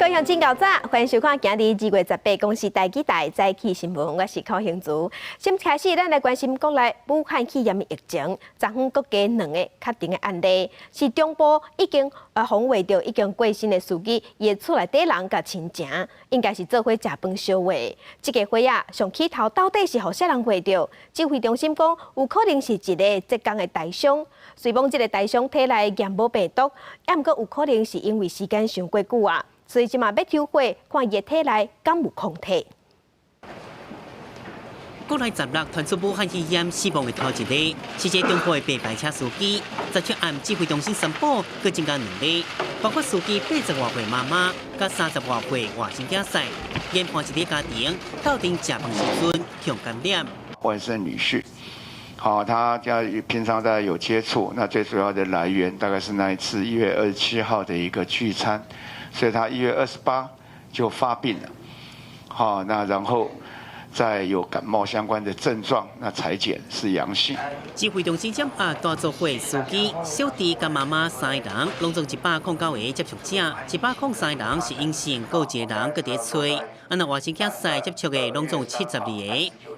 各位乡亲早，欢迎收看今日2月18公视台记台早起新闻，我是高兴珠。先开始，咱来关心国内武汉肺炎的疫情，昨昏各家2个确定的案例，是中部已经防卫着已经过身的司机，伊厝内底人甲亲情，应该是做伙食饭烧话。这个会啊，上起头到底是互啥人会着？指挥中心讲，有可能是一个浙江的台商，虽讲这个台商体内验无病毒，也毋过有可能是因为时间上过久啊。 所以即马要抽血，看伊体内敢有抗体。国内16传出武汉肺炎死亡的头一例，是一个中部的白牌车司机。昨暗指挥中心宣布，佮增加2例，包括司机80多岁妈妈，佮30多岁外省囝婿，研判一个家庭到底食饭时阵强感染。外甥女婿，好，他家平常大家有接触，那最主要的来源大概是那一次1月27号的一个聚餐。 所以他1月28就发病了，好，那然后再有感冒相关的症状，那采检是阳性。指挥中心将大做会司机、小弟甲妈妈3个人，拢总109个接触者，103个人是阴性，有1个人搁伫吹。那外省囝婿接触的拢总72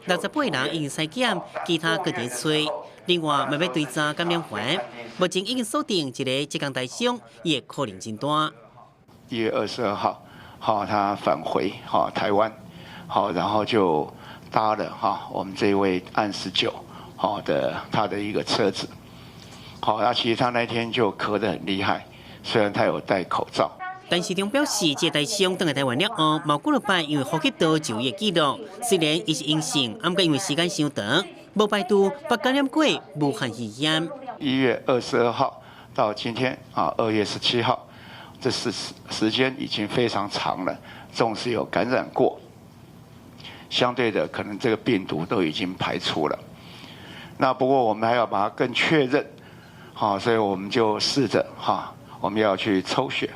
个，68个人已经采检，其他搁伫吹。另外，要追查感染源，目前已经锁定一个浙江台商，伊的可能真大。 1月22号，好，他返回台湾，好，然后就搭了我们这一位案19他的一个车子，好，那其实他那天就咳得很厉害，虽然他有戴口罩。 但市长表示，这台商登来台湾了后，毛几落摆因为呼吸道就业记录，虽然伊是阴性，不过因为时间伤长，无排除被感染过武汉肺炎。1月22号到今天2月17号。 这时间已经非常长了，纵使有感染过，相对的可能这个病毒都已经排除了。那不过我们还要把它更确认，所以我们就试着我们要去抽血。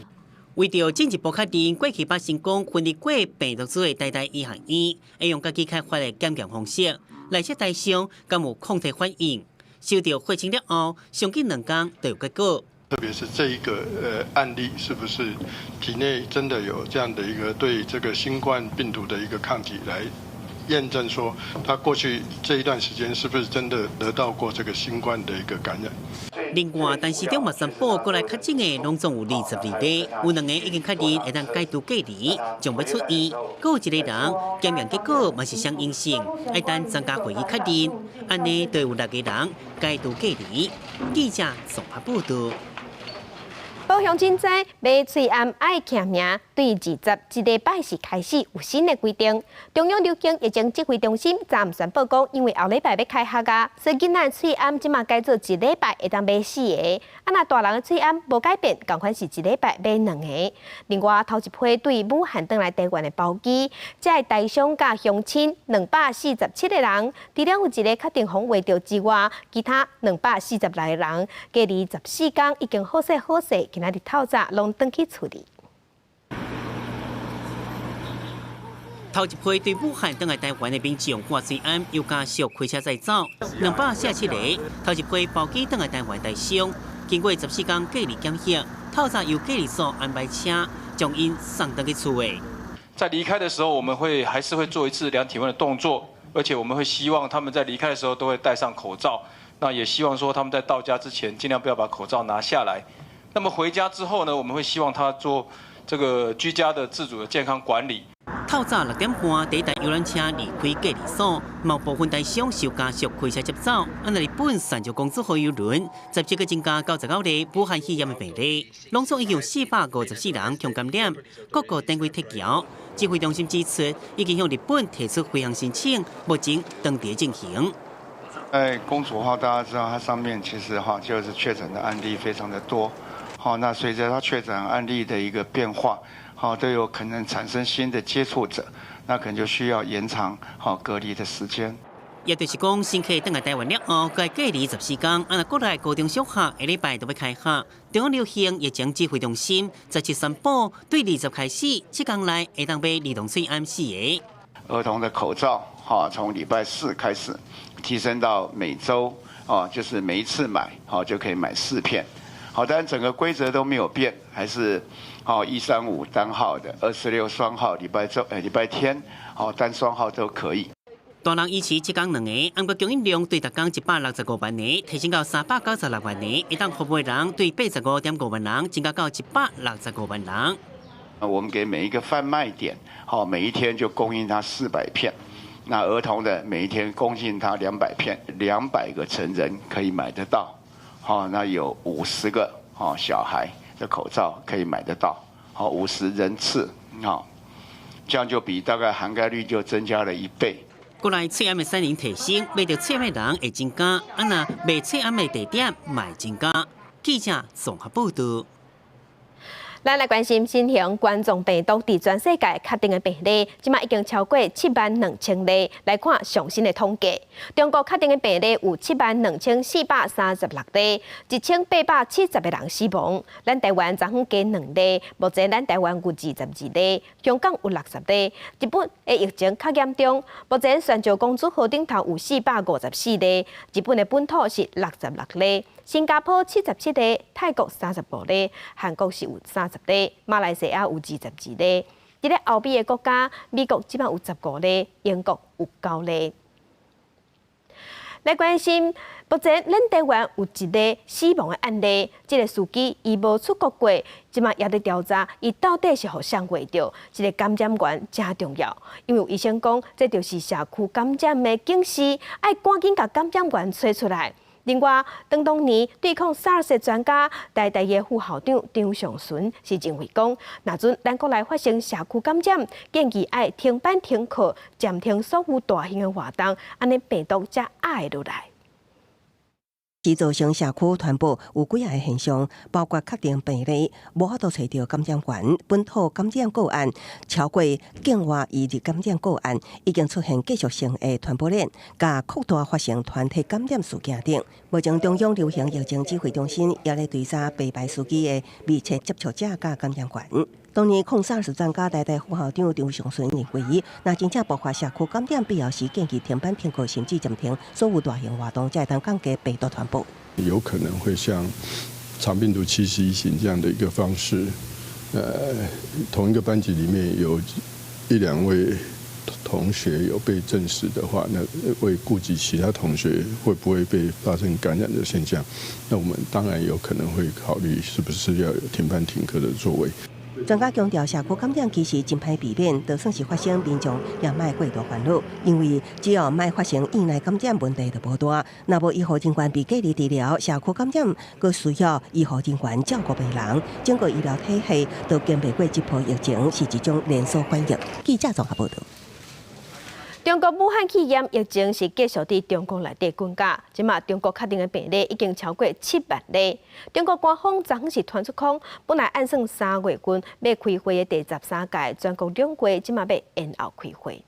为着进一步确定过去把成功分离过病毒株的台医学院，会用家己开发的检验方式来测台商敢有抗体反应，收到血清了后，上近2天就有结果。 特别是这一个案例，是不是体内真的有这样的一个对这个新冠病毒的一个抗体来验证，说他过去这一段时间是不是真的得到过这个新冠的一个感染？另外，但市长嘛宣布，过来确诊的拢总有22例，有2个已经确认会当解除隔离，将要出院；，还有1个人检验结果嘛是相阴性，会当参加会议确认。安尼就有6个人解除隔离。记者综合报道。 保乡亲知，买喙罨爱签名，对21礼拜是开始有新的规定。中央流行疫情指挥中心昨暗宣布讲，因为后礼拜要开学啊，所以囡仔喙罨即马改做1礼拜会当买4个。若大人的喙罨无改变，同款是1礼拜买2个。另外，头一批对武汉转来台湾的包机，这个台商甲乡亲247个人，除了有1个确定防卫着之外，其他240来个人，隔离14天已经好势好势。 今仔日透早拢转去处理。头一批对武汉转来台湾的民众挂喙罨，又加速开车载走，247个。头一批包机转来台湾台商，经过14天隔离检疫，透早由隔离所安排车将因送回去厝的。在离开的时候，我们还是会做一次量体温的动作，而且我们会希望他们在离开的时候都会戴上口罩。那也希望说他们在到家之前，尽量不要把口罩拿下来。 那么回家之后呢，我们会希望他做这个居家的自主的健康管理。透早6点半，第一台游览车离开隔离所，某部分台商受加速开车接走。日本三条公主号邮轮，17个增加99例武汉肺炎的病例，拢总已经有454人强感染。各个单位撤侨，指挥中心指出，已经向日本提出回航申请，目前当地进行。 公主号大家知道，它上面其实就是确诊的案例非常的多。那随着它确诊案例的一个变化，都有可能产生新的接触者，那可能就需要延长隔离的时间。也就是讲，新客登来台湾了后，该隔离14天。国内高中小学下礼拜都要开学。中央流行疫情指挥中心17宣布，对20开始7天内会当买儿童喙罨4个。儿童的口罩，从礼拜4开始提升到每周，就是每一次买，就可以买4片。好，但整个规则都没有变，还是135单号的，26双号，礼拜天单双号都可以。大人预期一天2个，按过供应量对每天165万个，提升到396万个，一旦服务的人对85.5万人增加到165万人。我们给每一个贩卖点，每一天就供应他400片。那儿童的每一天供应他200片，200个成人可以买得到。那有50个小孩的口罩可以买得到，50人次，这样就比大概涵盖率就增加了1倍。过来测验的3年提升，买到测验的人会增加，那买测验的地点卖增加。记者综合报道。咱来关心新型冠状病毒伫全世界确定的病例，即马已经超过72000例。来看上新的统计，中国确定的病例有72436例，1870个人死亡。咱台湾昨昏加2例，目前咱台湾有22例，香港有60例。日本的疫情较严重，目前全球公主号顶头有454例，日本的本土是66例。新加坡77例，泰国35例，韩国是有30例，马来西亚有22例。伫咧欧美的国家，美国即摆有15例，英国有9例。来关心，目前咱台湾有1例死亡的案例，这个司机伊无出国过，即摆也伫调查，伊到底是互啥过着？这个感染源真重要，因为有医生讲，这就是社区感染的警示，爱赶紧甲感染源找出来。另外，当年对抗 SARS 的专家台大的副校长张尚纯是认为讲，若准咱国内发生社区感染，建议爱停班停课，暂停所有大型的活动，安尼病毒才压会落来。是造成社区传播有几个现象，包括确定病例无法度找到感染源，本土感染个案超过境外移入感染个案，已经出现继续性的传播链，加扩大发生团体感染事件等。目前中央流行疫情指挥中心也咧追查被排司机的密切接触者甲感染源。当年抗SARS专家台大副校长张尚纯认为，若真正爆发社区感染，必要时建议停班停课，甚至暂停所有大型活动，才能降低病毒传播。有可能会像长病毒7C1型这样的一个方式，同一个班级里面有1-2位同学有被证实的话，那为顾及其他同学会不会被发生感染的现象，那我们当然有可能会考虑是不是要有停班停课的作为。专家强调，社区感染其实真歹避免，就算是发生，民众也莫过度烦恼，因为只要莫发生院内感染问题就无大。若无医护人员被隔离治疗，社区感染佫需要医护人员照顾病人，整个医疗体系都经不过这波疫情，是一种连锁反应。记者综合报道。中国武汉肺炎疫情是继续伫中国内底滚价，即马中国确定的病例已经超过7万例。中国官方昨昏是传出讲，本来按算3月份要开会的第13届全国两会，即马要延后开会。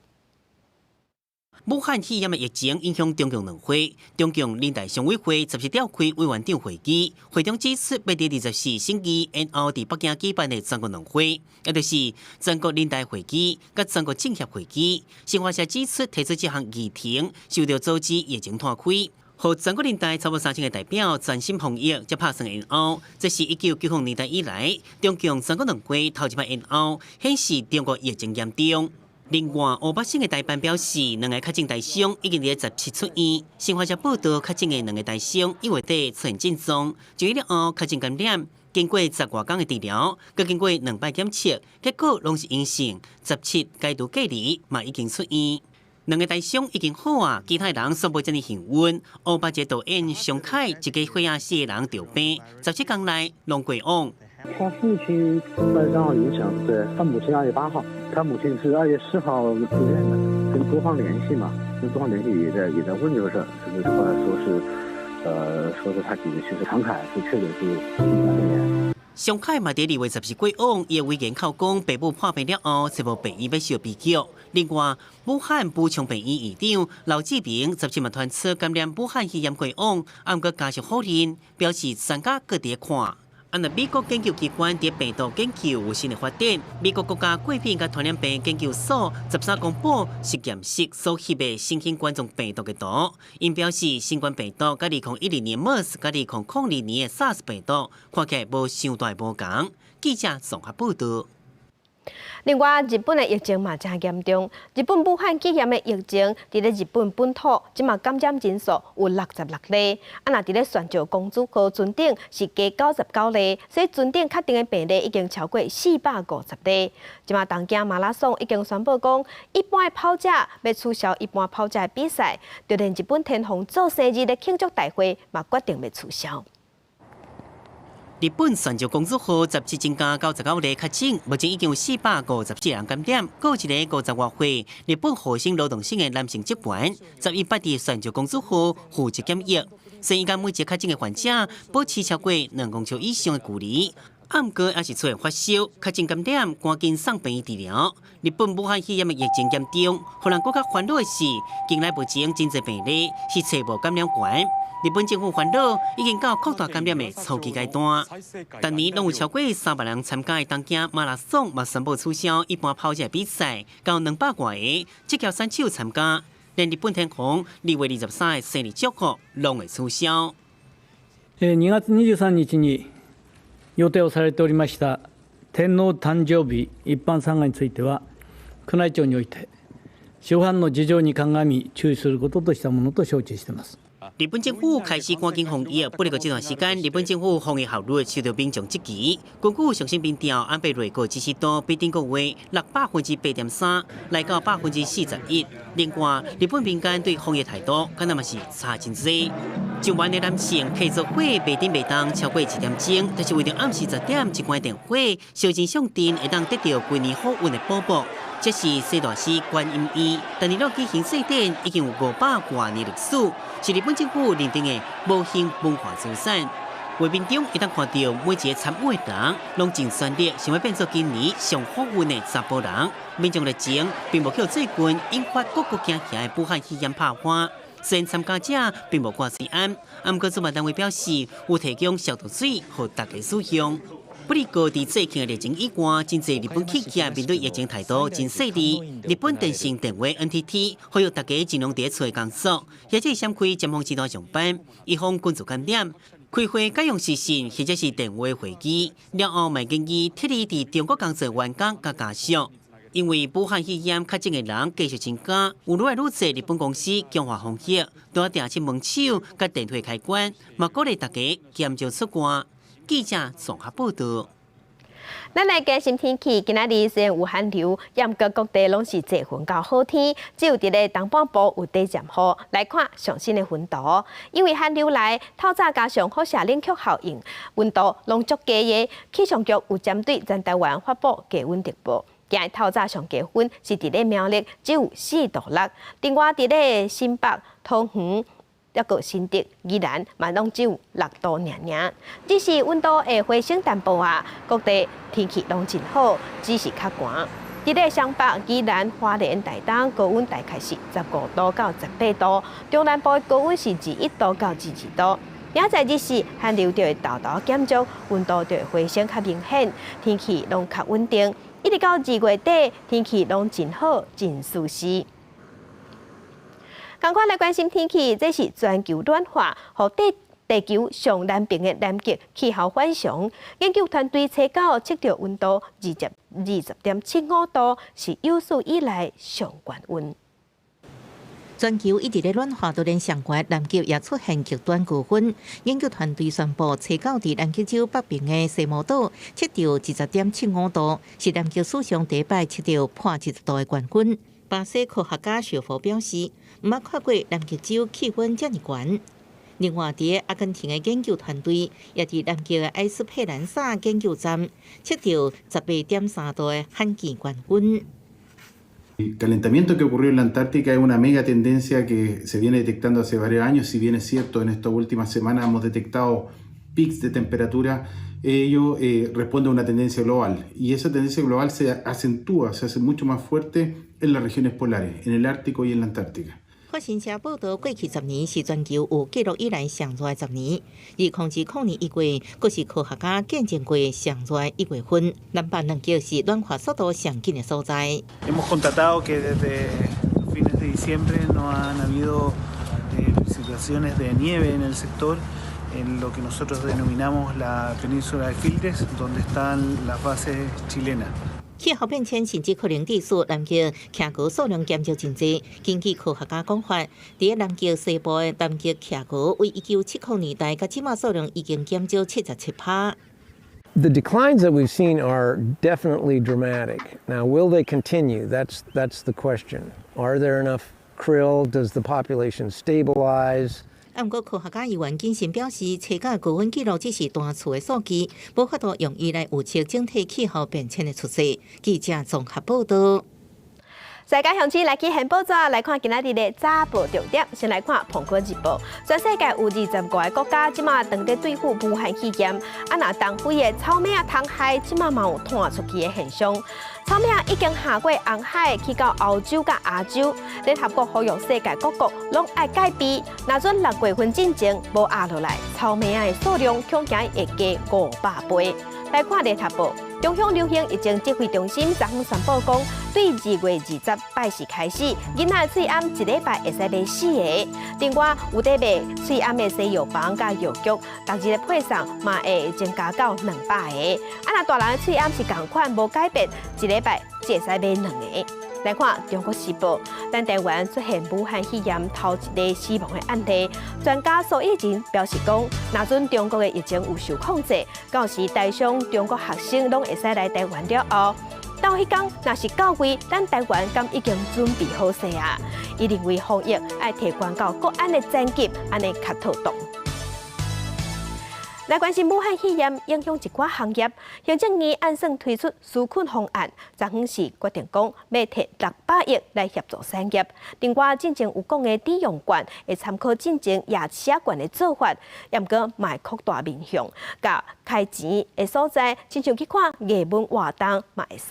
武汉肺炎的疫情影响中共两会，中共人大常委会17召开委员长会议，会中指出要伫24星期延后伫北京举办的全国两会，也就是全国人大会议甲全国政协会议。新华社指出，提出这项议程，受到组织疫情拖开，和全国人大超过3000个代表全心防疫，才拍算延后。这是1990年代以来，中共全国两会头一摆延后，显示中国疫情严重。另外，5百姓的代办表示，2个确诊大伤已经伫17出院。新华社报道，确诊的2个大伤1月底出现症状，就医了后确诊感染，经过10多天的治疗，佮经过2摆检测，结果拢是阴性。17解除隔离，嘛已经出院。2个大伤已经好啊，其他人全部真哩幸运。500个导演上凯一个血压4个人得病，17天内拢过往。他父亲2号影响，对，他母亲2月8号，他母亲是2月10号住院的，跟多方联系嘛，跟多方联系也在问这个事儿，甚至后来说是他几个其实常凯是确诊是新冠肺炎。上海嘛，伫2月14过往，伊委员口讲，爸母破病了后，找无病医要受逼救。另外，武汉补充病院院长刘志明17日传出感染武汉肺炎过往，暗过家属否认，表示专家各地看。美國研究機關對病毒研究有新的發展。美國國家過敏及傳染病研究所13公布實驗室所翕的新型冠狀病毒嘅圖，因表示新冠病毒甲2012年 MERS 甲2002年嘅 SARS 病毒看起來無相大無同。記者綜合報道。另外，日本的疫情嘛真嚴重。日本武漢肺炎的疫情，伫咧日本本土，即嘛感染人數有66例。若伫咧泉州公主號船頂是加99例，所以船頂確定的病例已經超過450例。即嘛東京馬拉松已經宣布講，一般的跑者要取消一般跑者的比賽，就連日本天皇做生日的慶祝大會嘛決定要取消。日本泉州公主號17增加99例確診，目前已經有457人感染。過一個50多歲日本厚生勞動省的男性職員11八伫泉州公主號負責檢疫，所以依家每一個確診的患者保持超過2公尺以上的距離。毋過也是出現發燒、確診感染，趕緊送病院治療。日本武漢肺炎的疫情嚴重，互人更加煩惱的是，近來目前真濟病例是找無感染源。日本政府煩惱已經到擴大感染的初期階段，但年攏有超過300人參加的東京馬拉松，嘛宣布取消一般跑者比賽，到200多個職業選手參加，連日本天皇2月23日生日祝賀攏會取消。2月23日に予定をされておりました天皇誕生日一般参賀については、宮内庁において諸般の事情に鑑み注意することとしたものと承知しています。日本政府開始趕緊防疫，不過這段時間，日本政府防疫效率受到民眾質疑。根據上升民調，安倍瑞國支持度比頂個月落8.3%，來到41%。另外，日本民間對防疫態度可能嘛是差真濟。上班的男性配作會袂頂袂當超過1點鐘，但是為了暗時10點一關電火，燒錢上陣會當得到幾年好運的保護。這是西大寺觀音醫，但係舉行祭典已經有500多年歷史，是日本政府認定的無形文化資產。畫面中會當看到每一個參與的人，攏真全力想要變做今年上好運的查甫人。民眾熱情並無靠最近引發各國驚嚇的武漢肺炎爆發，雖然參加者並無掛水安，不過主辦單位表示有提供消毒水給大家使用。不過，在最近的疫情以外，真濟日本企業面對疫情態度真犀利。日本電信電話 NTT 呼籲大家盡量在厝工作，或者閃開尖峰時段上班，以防群組感染。開會改用視訊或者是電話會議，了後咪建議撤離在中國工作員工甲家屬。因為武漢肺炎確診的人繼續增加，有愈來愈多日本公司強化防疫，都要定期門手甲電話開關，嘛鼓勵大家減少出外。記者綜合報道。咱來關心天氣，今仔日雖然有寒流，嚴格各地攏是濟雲到好天，只有佇咧東半部有短暫雨。來看上新的溫度，因為寒流來，透早加上輻射冷卻效應，溫度攏足低嘅。氣象局有針對全台灣發布低溫特報。今日透早上低溫是佇咧苗栗只有4.6度，另外佇咧新北、桃園。一個新竹、宜蘭嘛攏只有6度爾。只是溫度會回升淡薄啊，各地天氣攏真好，只是較寒。佇咧雙北、宜蘭、花蓮、台東高溫大概是15度到18度，中南部高溫是21度到22度。明仔日是寒流就會豆豆減弱，溫度就會回升較明顯，天氣攏較穩定。一直到2月底，天氣攏真好，真舒適。趕快來關心天氣，這是全球暖化和地球上南邊的南極氣候反常。研究團隊測到測到溫度20.75度，是有史以來上高溫。全球一直在暖化，都連上月南極也出現極端高溫。研究團隊宣布，測到在南極洲北邊的西摩島測到20.75度，是南極史上第一擺測到破20度的高溫。巴西科學家小佛表示，毋捌看過南極洲氣溫這麼高。另外，喺阿根廷的研究團隊也在南極的埃斯佩蘭薩研究站測到18.3度的罕見高溫。El calentamiento que ocurrió en la Antártica es una mega tendencia que se viene detectando hace varios años. Si bien es cierto, en estas últimas semanas hemos detectado pics de temperatura, ello responde a una tendencia global. Y esa tendencia global se acentúa, se hace mucho más fuerte en las regiones polares, en el Ártico y en la Antártica. 法新社报道，过去10年是全球有记录以来上热的10年，而控年1月，阁是科学家见证过上热的1月份。南半两极是暖化速度上紧的所在。Hemos constatado que desde fines de diciembre no han habido situaciones de nieve en el sector, en lo que nosotros denominamos la península de Fildes, donde están las bases chilenas. 气候变迁甚至可能致使南极徛高数量减少真济。根据科学家讲法，伫南极西部的南极徛高为1970年代到即马数量已经减少77%。The declines that we've seen are definitely dramatic. Now, will they continue? That's the question. Are there enough krill? Does the population stabilize? 不过，科学家议员谨慎表示，初阶高温记录只是单次的数据，无法度用伊来预测整体气候变迁的趋势。记者综合报道。世界向前来去现报纸来看今仔日的早报重点。先来看《苹果日报》，全世界有20多个国家即马当在对付武汉肺炎，那东非的草莓通海即马嘛有传出去的现象。草莓已经下过红海去到欧洲甲亚洲，联合国呼吁世界各国拢爱改变。若准6月份进前无压落来，草莓的数量恐惊会加500倍。来看《联合报》。中央流行疫情指挥中心昨昏宣布讲，对2月20拜四开始，囡仔喙暗1礼拜会使买4个。另外，有得卖喙暗的西药房甲药局，逐日的配送嘛会增加到200个。若大人的喙暗是同款无改变，1礼拜只会使买2个。来看《中国时报》，咱台湾出现武汉肺炎头一个死亡的案例，专家苏以仁表示讲，若准中国的疫情有受控制，到时台商中国学生拢会使来台湾了后，到迄天若是到位，咱台湾敢已经准备好势啊？伊认为防疫爱提悬到国安的层级，安尼较妥当。来关心武汉肺炎影响一寡行业，行政院按算推出纾困方案，昨昏是决定讲要摕600亿来协助产业。另外，进前有讲的抵用券会参考进前夜市券的做法，也毋过卖扩大面向，甲开钱的所在，亲像去看艺文活动嘛会使。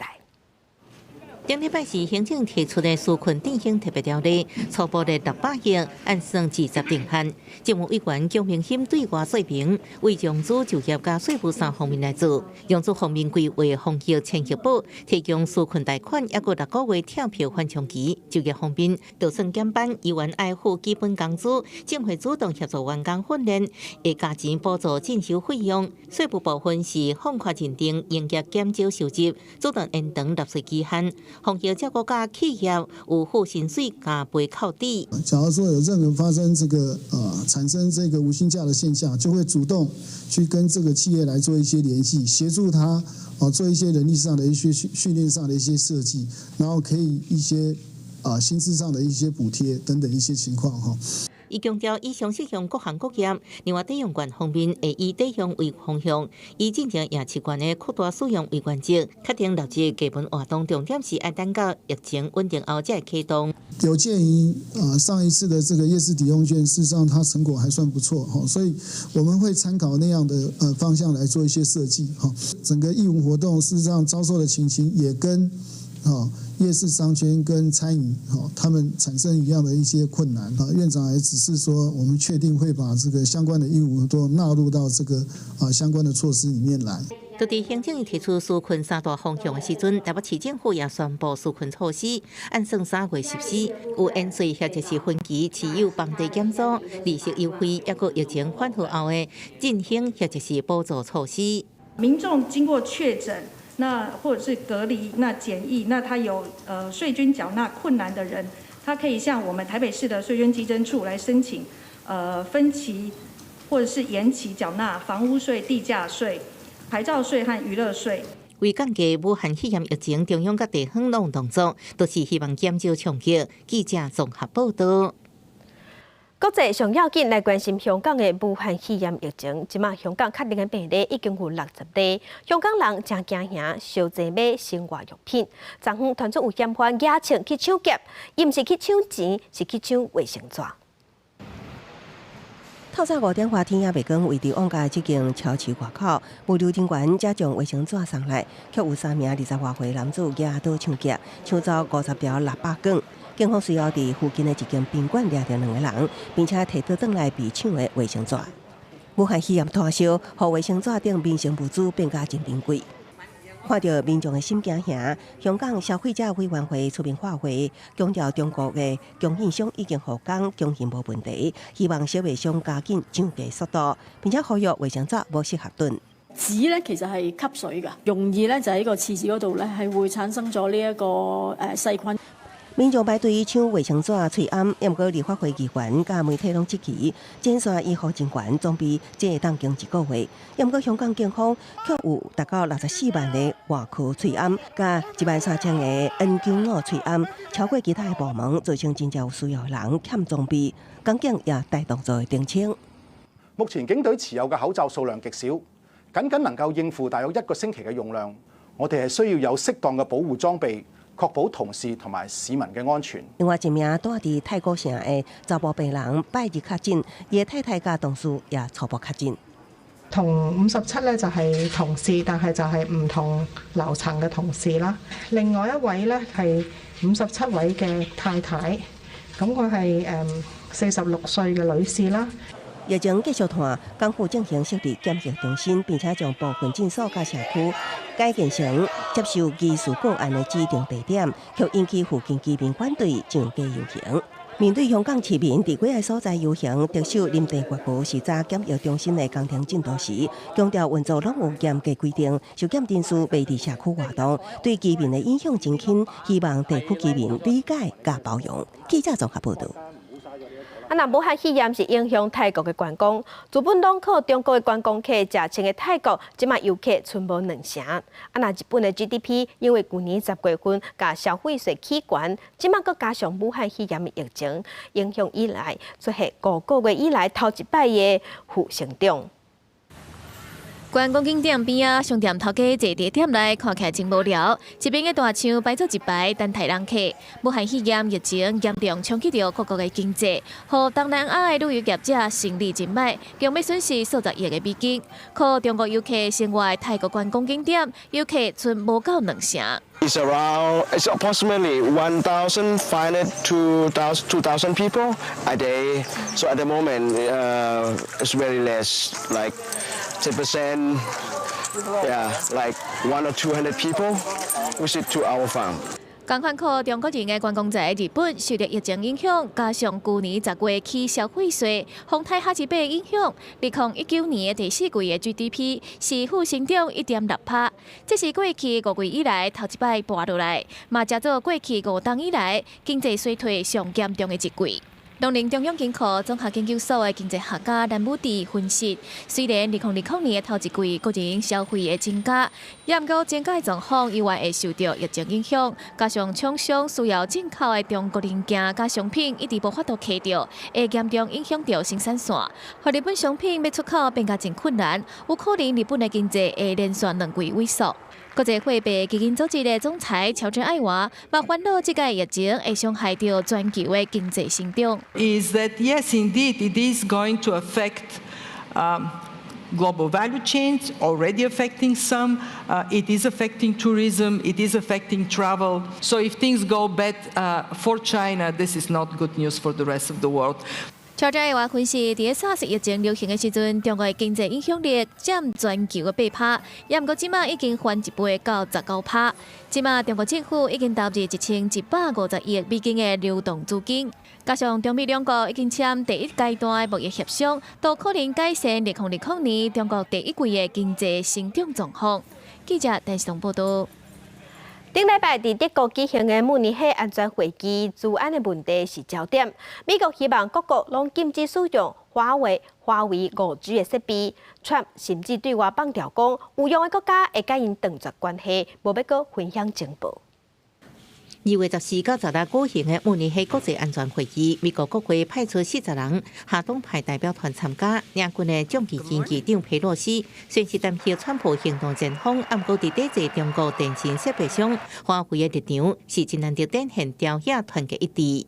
顶礼拜四，行政提出的纾困振兴特别条例，初步的600亿，按算20定限。政务委员姜明兴对外说明，为融资就业加税务3方面来做，融资方面规划防疫千亿保，提供纾困贷款，抑个6个月跳票缓冲期；就业方面，就算减班，依然爱付基本工资，政府主动协助员工训练，会加钱补助进修费用。税务部分是放宽认定营业减少收入，主动延长纳税期限。防疫照顾家企业有付薪水加赔扣抵。假如说有任何发生这个产生这个无薪假的现象，就会主动去跟这个企业来做一些联系，协助他做一些人力上的一些训练上的一些设计，然后可以一些薪资上的一些补贴等等一些情况哈。伊强调，以上适用各行各业。另外，抵用券方面会以抵用为方向，以进行夜市券的扩大使用为原则，确定6日基本活动重点是要等到疫情稳定后才会启动。有鉴于上一次的这个夜市抵用券，事实上它成果还算不错哈，所以我们会参考那样的方向来做一些设计哈。整个义务活动事实上遭受的情形也跟夜市商圈跟餐饮他们产生一样的一些困难院长也只是说，我们确定会把这个相关的义务都纳入到这个相关的措施里面来。就伫行政院提出纾困3大方向的时阵，台北市政府也宣布纾困措施，按算3月14有延税或者是分期持有房地减租、利息优惠，抑个疫情缓和后的振兴或者是补助措施。民众经过确诊。那或者是隔离、那检疫，那他有税捐缴纳困难的人，他可以向我们台北市的税捐稽征处来申请，分期或者是延期缴纳房屋税、地价税、牌照税和娱乐税。为降低武汉肺炎疫情，中央甲地方拢动作，都是希望减少冲击。记者综合报道。国际上要紧来关心香港的武汉肺炎疫情，即马香港确定的病例已经有60例，香港人真惊吓，烧济买生活用品。昨昏传出有嫌犯举枪去抢劫，伊毋是去抢钱，是去抢卫生纸。透早5点外天也袂光，位伫往家即间超市外口，物流人员才将卫生纸送来，却有3名20多岁男子举刀抢劫，抢走50条600卷。警方随后伫附近的一间宾馆抓到2个人，并且提到转来被抢的卫生纸。武汉肺炎拖烧，互卫生纸等民生物资变加真珍贵。看到民众的心惊吓，香港消费者委员会出面发会，强调中国的供应商已經復工，供應無問題，希望小賣商加緊漲價速度，並且呼籲衛生紙無適合囤。紙咧其實係吸水㗎，容易咧就喺個廁紙嗰度咧係會產生咗呢一個細菌。民眾排隊搶衛生紙、喙罨，不過立法會議員甲媒體攏支持，檢線醫護真懸，裝備只會當經1個月。不過香港警方卻有達到64萬個外科喙罨，甲13000個 N95喙罨，超過其他的部門，造成真正有需要的人欠裝備，港警也帶動做訂清。目前警隊持有嘅口罩數量極少，僅能夠應付大約1個星期嘅用量。我哋係需要有適當嘅保護裝備。確保同事同埋市民嘅安全。另外一名住喺太古城嘅查甫病人拜日確診，伊嘅太太加同事也初步確診。同57咧就係同事，但係就係唔同樓層嘅同事啦。另外一位咧係57位嘅太太，咁佢係46歲嘅女士啦。疫情繼續拖，港府進行設立檢疫中心，並且將部分診所甲社區改建成接受疑似個案的指定地點，卻引起附近居民反對上街遊行。面對香港市民在幾個所在遊行，特首林鄭月娥視察檢疫中心的工程進度時，強調運作攏有嚴格規定，受檢人數未佇社區活動，對居民的影響真輕，希望地區居民理解加包容。記者綜合報道。武漢肺炎是影響泰國嘅觀光，日本當靠中國嘅觀光客食穿嘅泰國，即賣遊客剩無2成。日本嘅 GDP 因為去年10月份甲消費稅起懸，即賣閣加上武漢肺炎嘅疫情影響以來，出現5個月以來頭一擺嘅負成長。觀光景點邊啊，商店頭家坐地鐵內，看起來真無聊。一邊嘅大廠擺做一排等待人客。武漢肺炎疫情嚴重衝擊到各國嘅經濟，和東南亞嘅旅遊業者生意真歹，共要損失數十億嘅美金。靠中國遊客生活泰國觀光景點，遊客剩無夠2成。It's approximately 1,500 to 2,000 people a day. So at the moment, it's very less, like 10%. Yeah, like 100 or 200 people visit to our farm. 同款靠中國人嘅觀光在日本受到疫情影響，加上去年10月起消費稅、豐泰下一筆影響，2019年第4季嘅 GDP 是負成長1.6%，這是過去5月以來頭一擺跌落來，嘛接做過去5檔以來經濟衰退上嚴重嘅一季。農林中央金庫綜合研究所嘅經濟學家蘭姆蒂分析，雖然2020年嘅頭一季個人消費嘅增加，不過增加嘅狀況依然會受到疫情影響，加上廠商需要進口嘅中國零件加商品一直無法度挾到，會嚴重影響到生產線，讓日本商品要出口變加真困難，有可能日本嘅經濟會連續2季萎縮。國際貨幣基金組織嘅總裁喬治艾華，嘛煩惱這個疫情會傷害到全球嘅經濟成長。Is that yes, indeed, it is going to affect global value chains, already affecting some. It is affecting tourism. It is affecting travel. So if things go bad for China, this is not good news for the rest of the world. 喬治艾華分析，在SARS疫情流行嘅時陣，中國嘅經濟影響力佔全球嘅8%，不過即馬已經翻一倍到19%。即馬中國政府已經投入1150億美金嘅流動資金，加上中美兩國已經簽第1階段貿易協商，都可能改善2020年中國第1季嘅經濟成長狀況。記者陳時彤報道。頂禮拜喺德國舉行嘅慕尼黑安全會議，治安嘅問題是焦點。美國希望各國攏禁止使用華為 5G 嘅設備，甚至對外放條講，有用嘅國家會甲因斷絕關係，無要閣分享情報。2月14到16舉行嘅慕尼黑國際安全會議，美國國會派出40人下東派代表團參加。領軍嘅眾議院議長佩洛西宣示擔憂川普行動前鋒，暗過佇抵制中國電信設備上，華為嘅立場是真難得展現朝野團結一致。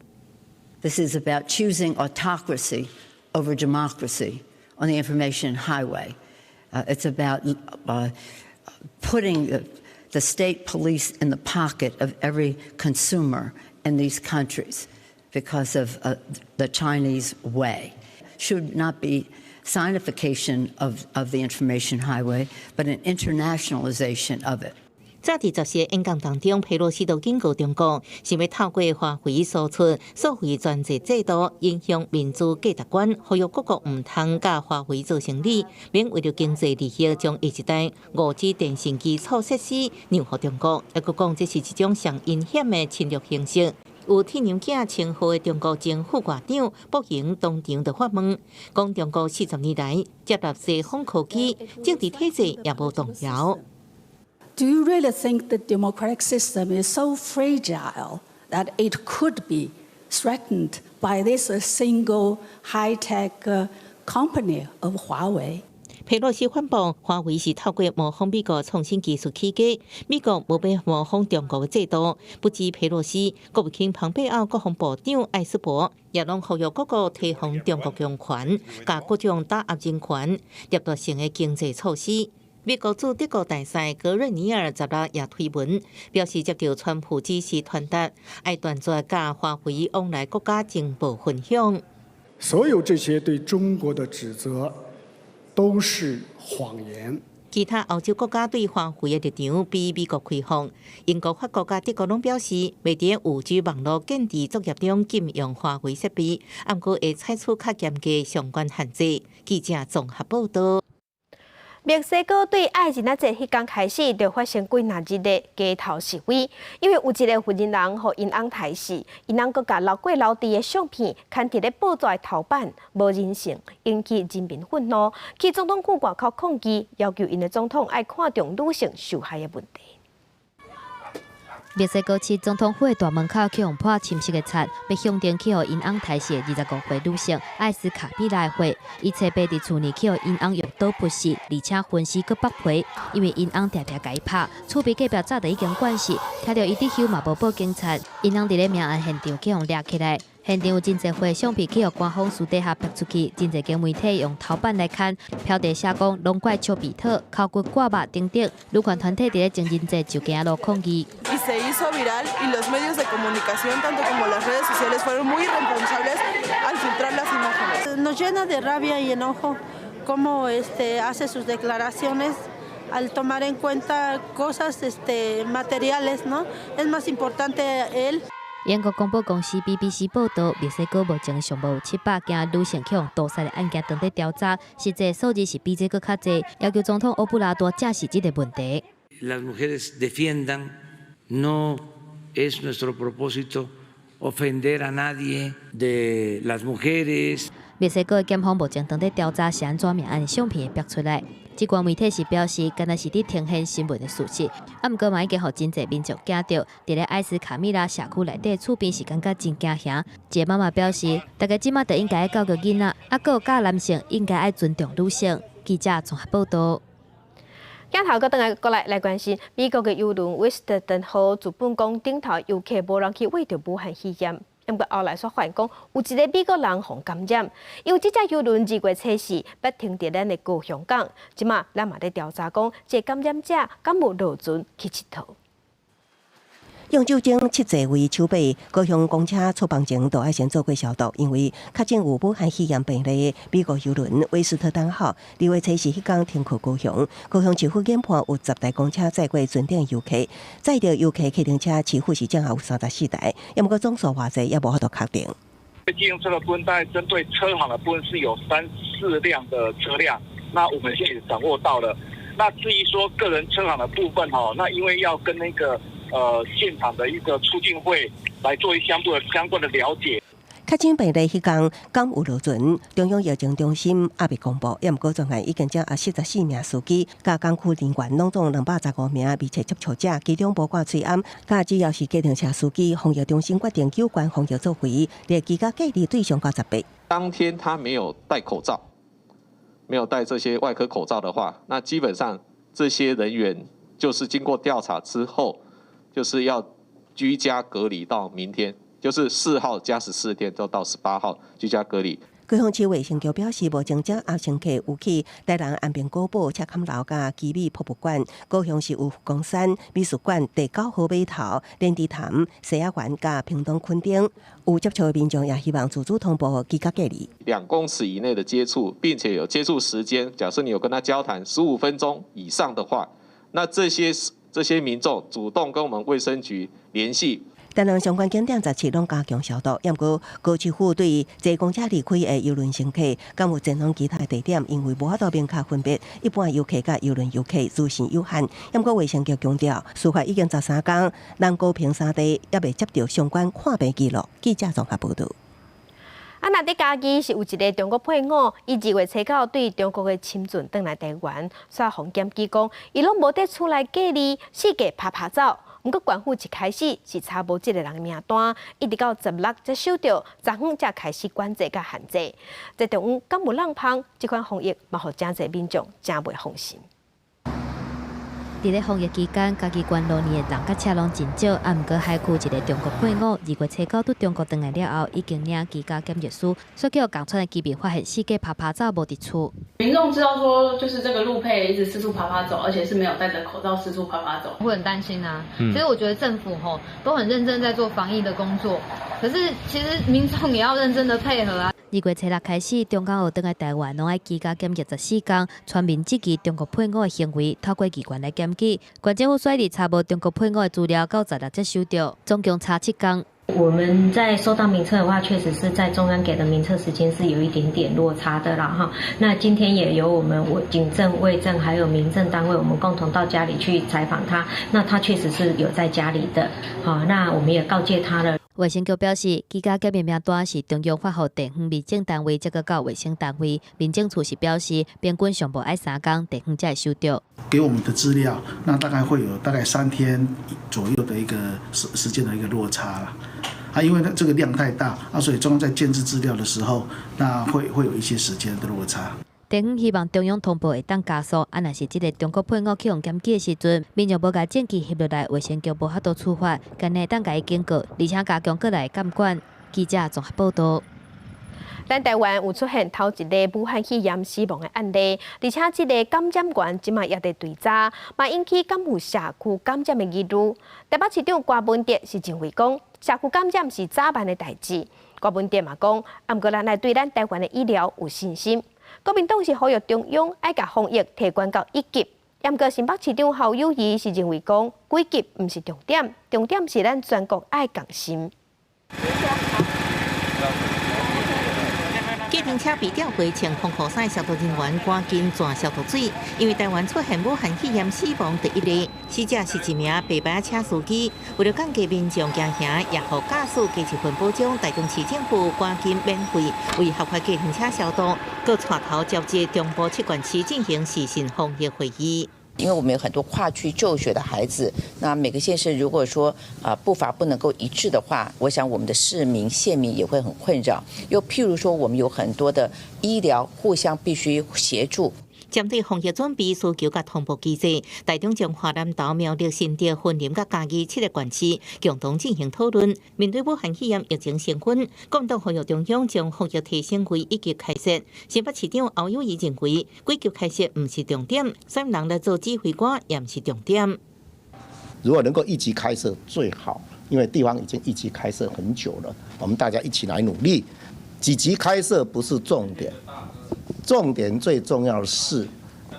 This is about choosing autocracy over democracy on the information highway. It's about putting the state police in the pocket of every consumer in these countries because of the Chinese way. Should not be signification of the information highway, but an internationalization of it. 在第10次演讲当中，佩洛西都警告中国，是要透过华为所出所谓专制制度，影响民主价值观，呼吁各国唔通甲华为做生意，免为了经济利益将一代5G 电信基础设施让予中国。一个讲这是一种上阴险的侵略形式。有天娘囝称号的中国前副外长卜赢当场就发问，讲中国40年来接纳西方科技，政治体制也无动摇。Do you really think the democratic system is so fragile that it could be threatened by this single high-tech company of Huawei? 佩洛西反驳，华为是透过模仿美国创新技术起家，美国无要模仿中国的制度。不止佩洛西，国务卿蓬佩奥国防部长艾斯伯也拢呼吁各国提防中国强权，甲各种打压人权、掠夺性的经济措施。美国驻德国大使格瑞尼尔16日也推文表示，接到川普指示传达，爱断绝甲华为往来国家情报分享。所有这些对中国的指责都是谎言。其他欧洲国家对华为的立场比美国开放。英国、法国、德国拢表示，未伫5G 网络建制作业中禁用华为设备，不过会采取较严格相关限制。记者综合报道。墨西哥对爱人节迄天开始，就发生几若日的街头示威，因为有一个负责人互因翁抬死，因翁阁甲留过留伫的相片牵伫咧报纸的头版，无人性，引起人民愤怒。去总统府外口抗议，要求因的总统爱看重女性受害的问题。墨西哥市总统府大门口去用破深色的漆，要象征去互因翁抬死的25岁女性艾斯卡米拉的血。一切摆伫厝内去互因翁用刀不死，而且分尸佮剥皮，因为因翁常常甲伊拍。厝边隔壁早就已经管死，听到伊伫休嘛无报警察，因翁伫咧命案现场去互掠起来。现场有真侪块相片去互官方私底下拍出去，真侪间媒体用头版来看，标题写讲拢怪丘比特、头骨挂肉等等。女权团体伫咧情人节就行路抗议。Se hizo viral y los medios de comunicación, tanto como las redes sociales, fueron muy responsables al filtrar las imágenes. Nos llena de rabia y enojo cómo hace sus declaraciones al tomar en cuenta cosas materiales, ¿no? Es más importante él. 英国广播公司 BBC 报道，墨西哥目前上无有700件女性去用毒杀的案件等在调查，实际数字是比这个较侪，要求总统欧布拉多正视这个问题。Las mujeres defiendan, no es nuestro propósito ofender a nadie de las mujeres. 墨西哥检方目前正在调查是安怎命案的相片会拍出来。这关媒体是表示，敢若是伫呈现新闻的事实，毋过嘛已经互真侪民众惊到，伫咧艾斯卡米拉社区内底厝边是感觉真惊吓。一个妈妈表示，大家即马就应该教育囡仔，啊，个教男性应该爱尊重女性。记者综合报道。镜头过来关心美国的邮轮威斯特登号自本港顶头游客无人去为着武汉肺炎。不过后来说发现讲，有一个美国人患感染，因为这只邮轮2月初4要停伫咱的高雄港，即马咱嘛在调查讲，这感染者敢有落船去佚佗。用酒精7剂为筹备，高雄公车出邦前都爱先做过消毒，因为确诊有武汉肺炎病例的美国邮轮威斯特登号2月初4迄天停靠高雄。高雄市府研判有10台公车载过准点游客，载着游客客停车市府是正好有34台，也毋过总数偌济也无法度确定。机动车的部分，大概针对车行的部分是有3、4辆的车辆，那我们现在也掌握到了。那至于说个人车行的部分那因为要跟那个现场的一个促进会来做相关的了解。确诊病例迄天敢有落船？中央疫情中心也未公布，也毋过专案已经将14名司机、甲港区人员拢总215名密切接触者，其中包括翠安，甲只要是计程车司机，防疫中心决定有关防疫做回，列期甲隔离对象到10倍。当天他没有戴口罩，没有戴这些外科口罩的话，那基本上这些人员就是经过调查之后，就是要居家隔离到明天。就是4号加14天，就到18号居家隔离。高雄市卫生局表示，无前者后星期有去台南安平古堡、赤坎楼甲基美博物馆、高雄市五福宫山美术馆第9号码头、莲池潭西雅园甲屏东垦丁。有接触的民众也希望自主通报居家隔离。2公尺以内的接触，并且有接触时间，假设你有跟他交谈15分钟以上的话，那这些民众主动跟我们卫生局联系。台南相关景点17拢加强消毒，不过高市府对坐公车离开的邮轮乘客，敢有前往其他地点，因为无法度明确分别一般游客甲邮轮游客资讯有限。不过卫生局强调，事发已经13天，南高屏3地也未接到相关看病记录。记者综合报道。那伫家己是有一个中国配偶，伊2月初9对中国的亲眷返来台湾，煞防检机讲，伊拢无伫厝内隔离，4界拍走。不过，官府一开始是查无这个人名单，一直到16才收到，昨昏才开始管制甲限制。在中午敢无人芳，这款防疫嘛，互真侪民众真袂放心。伫咧防疫期间，家己关路年的人甲车拢真少，毋过海区一个中国配偶2月初9对中国返来了后，已经领居家检疫书，所以叫港川的机民发现4界拍走无伫厝。民众知道说，就是这个陆配一直四处爬走，而且是没有戴着口罩四处爬走，会很担心啊。所以我觉得政府都很认真在做防疫的工作，可是其实民众也要认真的配合啊。2月初6开始，中港澳返来台湾，拢爱居家检疫14天，全面积极中国配偶的行为，透过机关来检举。县政府率里查无中国配偶的资料，到16才收到，总共查7天。我们在收到名册的话，确实是在中央给的名册时间是有一点点落差的啦哈。那今天也由我们警政、卫政还有民政单位，我们共同到家里去采访他。那他确实是有在家里的，好，那我们也告诫他了。卫生局表示，居家检疫名单是中央发予地方民政单位，再到卫生单位。民政处是表示，平均上无爱3天，地方才会收到。给我们的资料，那大概会有大概3天左右的一个时间的一个落差了。因为这个量太大所以中央在建制资料的时候，那会有一些时间的落差。地方希望中央通报会当加速，若是这个中国配偶去用检举的时阵，民众无甲证据翕落来，卫生局无法度处罚，干内当甲伊警告，而且加强过来监管。记者综合报道。咱台湾有出现头一个武汉肺炎死亡的案例，而且这个感染源即马也在追查，嘛引起感有社区感染的疑虑。台北市长郭文哲是认为讲，社区感染是早晚的代志。郭文哲嘛讲，不过咱来对咱台湾的医疗有信心。国民党是呼吁中央爱甲防疫提悬到1级，不过新北市长侯友宜是认为讲几级不是重点，重点是咱全国爱共心。计程车被吊回穿红裤衫消毒人员赶紧转消毒水，因为台湾出现武汉肺炎死亡第1例，死者是一名白牌车司机。为了降低民众惊吓，也予驾驶加一份保障，台中市政府赶紧免费为合法计程车消毒，搁带头召集中部7县市进行视讯防疫会议。因为我们有很多跨区就学的孩子，那每个县市如果说步伐不能够一致的话，我想我们的市民县民也会很困扰。又譬如说，我们有很多的医疗互相必须协助。针对防疫准备需求甲同步机制，台中将华南岛、苗栗、新竹、云林甲嘉义7个县市共同进行讨论。面对武汉肺炎疫情升温，国民党呼吁中央将防疫提升为1级开设。新北市长侯友宜认为，几级开设不是重点，三人来做指挥官也不是重点。如果能够1级开设最好，因为地方已经1级开设很久了，我们大家一起来努力。几级开设不是重点。重点最重要的是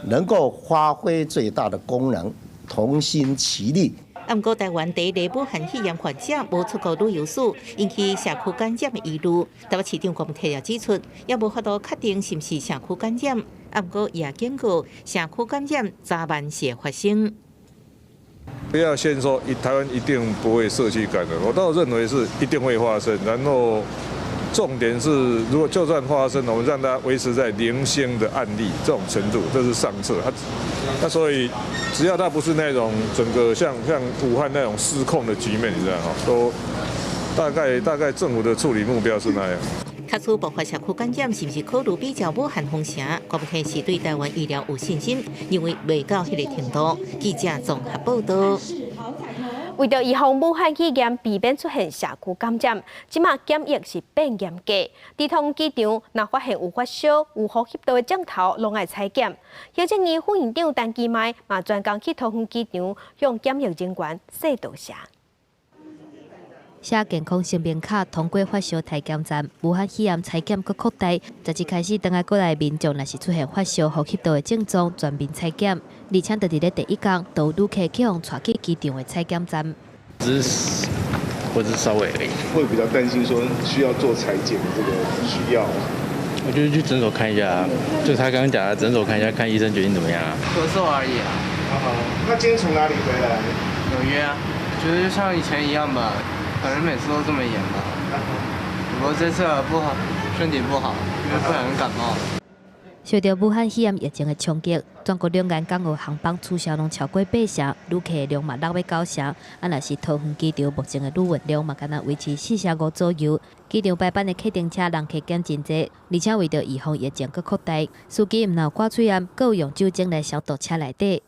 能够发挥最大的功能，同心齐力。不过，台湾第1例武汉肺炎患者无出国旅游史，引起社区感染的疑虑。台北市长郭文哲也指出，也无法度确定是不是社区感染。不过，也警告社区感染早晚是会发生。不要先说台湾一定不会社区感染，我倒认为是一定会发生，然后。重点是，如果就算发生，我们让它维持在0星的案例这种程度，这是上策。那所以，只要它不是那种整个像武汉那种失控的局面，你知道吗？都大概政府的处理目标是那样。卡处爆发社区感染是不是考虑比较武汉封城？郭文哲是对台湾医疗有信心，认为未到迄个程度。记者综合报道。为着预防武汉肺炎避免出现社区感染，即马检疫是变严格。直通机场若发现有发烧、有呼吸道的症头，拢爱采检。行政院副院长陈其迈嘛专工去桃园机场，向检疫人员说道谢。写健康声明卡通过发烧体检站，武汉肺炎采检搁扩大。10日开始，等下过来民众若是出现发烧、呼吸道的症状，全面采检。而且，就伫咧第一天，都有旅客去互带去机场的采检站。只是或者稍微而已。会比较担心说需要做采检的这个需要。我觉得去诊所看一下，就他刚刚讲的，诊所看一下，看医生决定怎么样啊。咳嗽而已啊。那今天从哪里回来？纽约啊，觉得就像以前一样吧。可能每次都这么严吧，不过这次不好，身体不好，因为不小心感冒了。受到武汉肺炎疫情的冲击，全国两岸港澳航班取消拢超过8成，旅客的量嘛6到9成。若是桃园机场目前的旅运量嘛，敢若维持45左右。机场排班的客订车人客减真济，而且为着预防疫情搁扩大，司机唔能挂嘴烟，搁有用酒精来消毒车内底。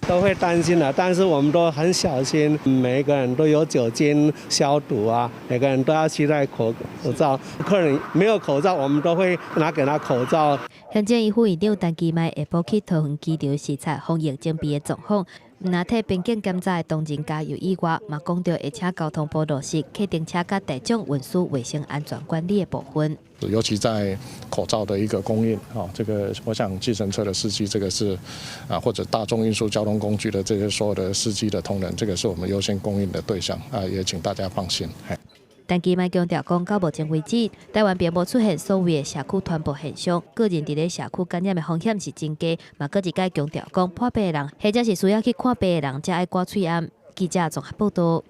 都会担心的，但是我们都很小心，每个人都有酒精消毒啊，每个人都要携带口罩。客人没有口罩，我们都会拿给他口罩。行政院副院长陈其迈下晡去桃园机场视察防疫整备的状况，唔拿替边境检查的同仁加油以外，嘛讲到会请交通部落实客订车甲大众运输卫生安全管理的部分。尤其在口罩的一个供应，这个我想计程车的司机，这个是或者大众运输交通工具的这些所有的司机的同仁，这个是我们优先供应的对象也请大家放心。陈其迈强调讲，到目前为止，台湾并无出现所谓的社区传播现象，个人伫咧社区感染的风险是增加。嘛，搁一再强调讲，破病的人或者是需要去看病的人，才爱挂嘴烟。记者综合报道。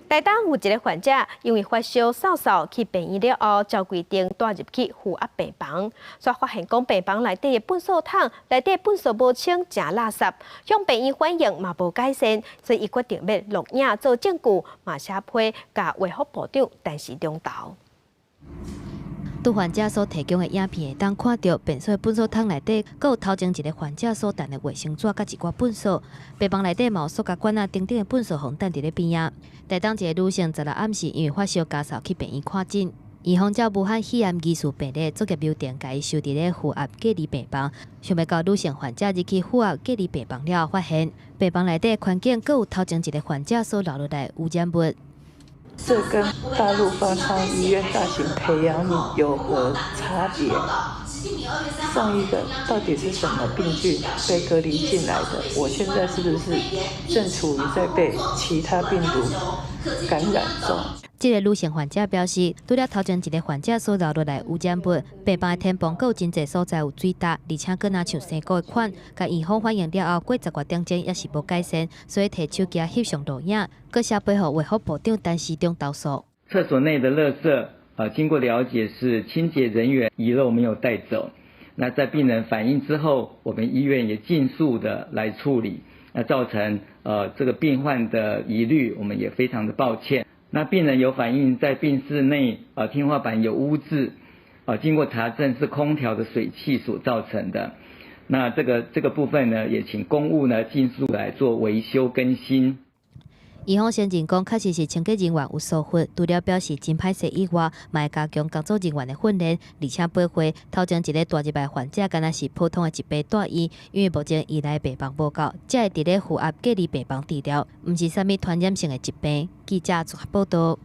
台东有一个患者，因为发烧扫扫去病院了后，照规定带入去负压病房，却发现讲病房内底的粪扫桶内底粪扫无清，真垃圾。向病院反映嘛无改善，所以伊决定要录影做证据，嘛写批甲卫福部长陈时中斗。拄患者所提供的影片会当看到，便所的粪扫桶内底，阁有头前一个患者所澹的卫生纸甲一寡粪扫。病房内底嘛有塑胶管等等的粪扫横等伫咧边啊。台东一个女性16暗时因为发烧加扫去病院看诊，医方照武汉肺炎疑似病例作业邮电，甲伊收伫咧负压隔离病房。想要到女性患者入去负压隔离病房了，发现病房内底环境阁有头前一个患者所留落来污染物。这跟大陆方舱医院大型培养皿有何差别？上一个到底是什么病菌被隔离进来的？我现在是不是正处于在被其他病毒感染中？这个女性患者表示，除了头前一个患者所留落来污染物，病房的天棚有真侪所在有水渍，而且佫若像生菇的款，甲医方反映了后，过10多点钟也是无改善，所以摕手机翕相录影，佫写背后卫福部长陈时中投诉。厕所内的垃圾，经过了解是清洁人员遗漏没有带走。那在病人反映之后，我们医院也尽速的来处理，那造成这个病患的疑虑，我们也非常的抱歉。那病人有反映在病室内天花板有污渍，经过查证是空调的水汽所造成的。那这个部分呢，也请公务呢尽速来做维修更新。医方先前讲，确实是清洁人员有疏忽，除了表示真歹势以外，嘛会加强工作人员的训练，而且培会头前一个大入的患者，敢若是普通的一杯大医，因为目前医内病房无够，才会伫咧负压隔离病房治疗，毋是啥物传染性的疾病。记者综合报道。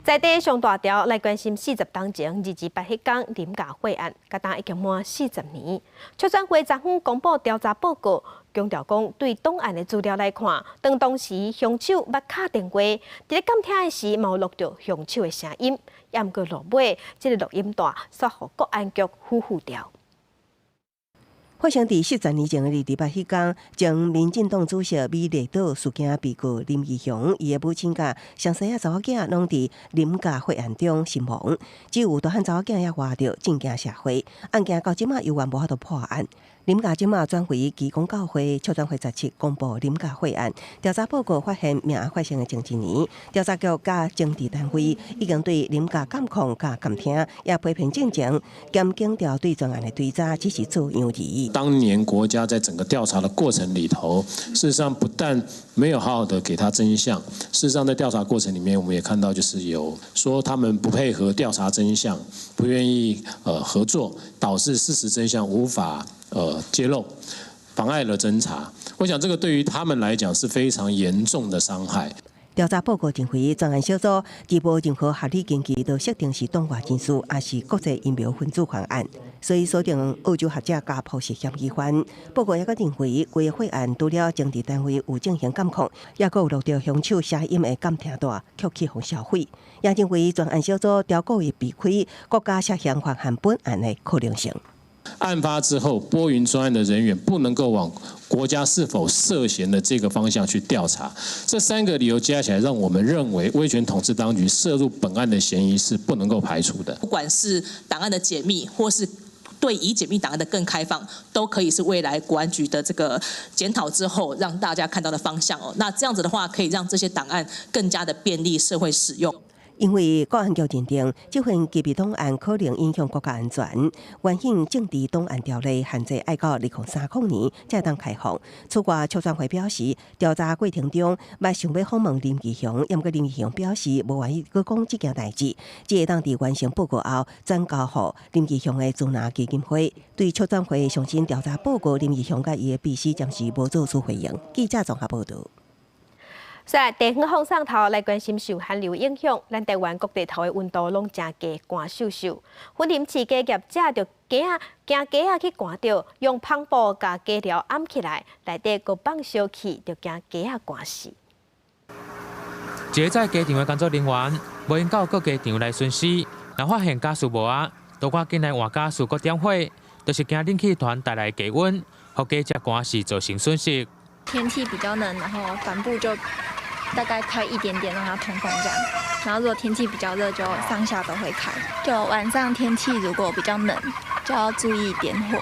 在地上大条来关心40当前2至8迄天林家血案，甲当已经满40年。出战会昨昏公布调查报告，强调讲对档案的资料来看，当时凶手捌敲电话，伫咧监听的时，嘛有录到凶手的声音，也毋过落尾，这个录音带煞互国安局恢复掉。发生伫40年前的2至8迄天，将民进党主席美丽岛事件被告林义雄，伊的母亲甲上细仔查某囝拢伫林家血案中身亡，只有大汉查某囝也活着，震惊社会。案件到即马犹原无法度破案。林家即马转回基公教会校长会17公布林家会案调查报告，发现命案发生的前一年，调查局甲政治单位已经对林家监控、甲监听，也批评进程，兼强调对专案的追查只是做样而已。当年国家在整个调查的过程里头，事实上不但没有好好的给他真相，事实上在调查过程里面，我们也看到就是有说他们不配合调查真相，不愿意合作，导致事实真相无法揭露，妨碍了侦查。我想这个对于他们来讲是非常严重的伤害。调查报告认为，专案小组既无任何合理根据，就确定是动外情事，也是国际阴谋分子犯案，所以锁定澳洲学者加破涉嫌疑犯。报告也认为，规个会案除了政治单位有进行监控，也有录到凶手声音的监听带，曲起互销毁。也认为专案小组调故意避开国家涉嫌犯案本案的可能性。案发之后，拨云专案的人员不能够往国家是否涉嫌的这个方向去调查，这3个理由加起来，让我们认为威权统治当局涉入本案的嫌疑是不能够排除的。不管是档案的解密，或是对已解密档案的更开放，都可以是未来国安局的这个检讨之后让大家看到的方向哦。那这样子的话，可以让这些档案更加的便利社会使用。因为国安局认定这份机密档案可能影响国家安全，原因政治档案条例限制要到2030年才当开放。此外，校长会表示，调查过程中，也想要访问林义雄，不过林义雄表示无愿意去讲这件代志，只会当伫完成报告后转交予林义雄的助拿基金会。对校长会上新调查报告，林义雄甲伊的秘书暂时无做出回应。记者综合报道。在地方风送头来关心受寒流影响，咱台湾各地头的温度拢真低，寒飕飕。婚林饲鸡业者就惊鸡去寒着，用篷布甲鸡寮掩起来，内底搁放烧气，就惊鸡寒死。一个在鸡场的工作人员，无因到各鸡场来巡视，若发现家属无啊，都赶紧来换家属搁点火，就是惊冷气团带来低温，互鸡只寒死造成损失。天气比较冷，然后帆布就大概开一点点，让它通风这样。然后如果天气比较热，就上下都会开。就晚上天气如果比较冷，就要注意点火，